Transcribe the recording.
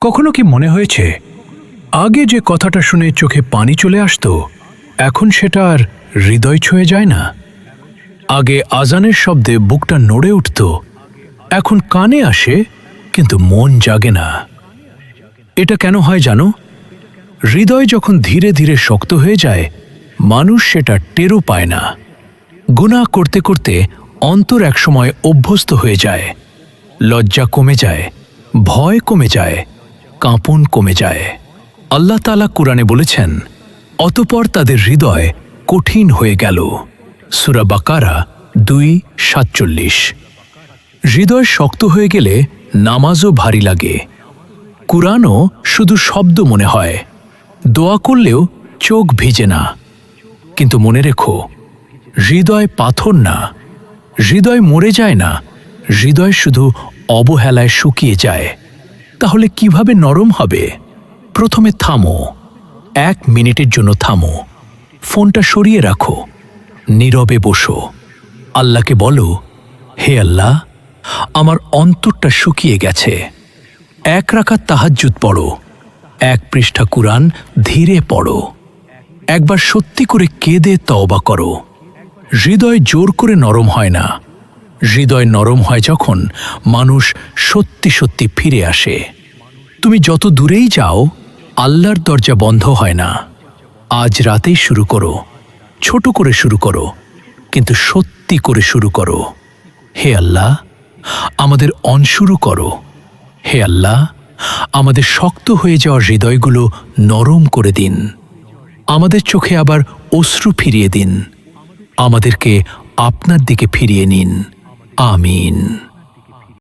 কখনো কি মনে হয়েছে আগে যে কথাটা শুনে চোখে পানি চলে আসতো এখন সেটা আর হৃদয় ছুঁয়ে যায় না? আগে আজানের শব্দে বুকটা নড়ে উঠত, এখন কানে আসে কিন্তু মন জাগে না। এটা কেন হয় জানো? হৃদয় যখন ধীরে ধীরে শক্ত হয়ে যায় মানুষ সেটা টেরও পায় না। গুনাহ করতে করতে অন্তর একসময় অভ্যস্ত হয়ে যায়, লজ্জা কমে যায়, ভয় কমে যায়, কাঁপন কমে যায়। আল্লাহ তাআলা কুরআনে বলেছেন, অতঃপর তাদের হৃদয় কঠিন হয়ে গেল। সূরা বাকারা 2:47। হৃদয় শক্ত হয়ে গেলে নামাজও ভারী লাগে, কুরআনও শুধু শব্দ মনে হয়, দোয়া করলেও চোখ ভিজে না। কিন্তু মনে রেখো, হৃদয় পাথর না, হৃদয় মরে যায় না, হৃদয় শুধু অবহেলায় শুকিয়ে যায়। তাহলে কিভাবে নরম হবে? প্রথমে থামো, 1 মিনিটের জন্য থামো, ফোনটা সরিয়ে রাখো, নীরবে বসো, আল্লাহকে বলো, হে আল্লাহ, আমার অন্তরটা শুকিয়ে গেছে। 1 রাকাত তাহাজ্জুদ পড়ো, 1 পৃষ্ঠা কুরআন ধীরে পড়ো, একবার সত্যি করে কেঁদে তওবা করো। হৃদয় জোর করে নরম হয় না, হৃদয় নরম হয় যখন মানুষ সত্যি সত্যি ফিরে আসে। তুমি যত দূরেই যাও আল্লাহর দরজা বন্ধ হয় না। আজ রাতেই শুরু করো, ছোট করে শুরু করো, কিন্তু সত্যি করে শুরু করো। হে আল্লাহ, আমাদের অনশুরু করো। হে আল্লাহ, আমাদের শক্ত হয়ে যাওয়া হৃদয়গুলো নরম করে দিন। আমাদের চোখে আবার অশ্রু ফিরিয়ে দিন। আমাদেরকে আপনার দিকে ফিরিয়ে নিন। আমিন।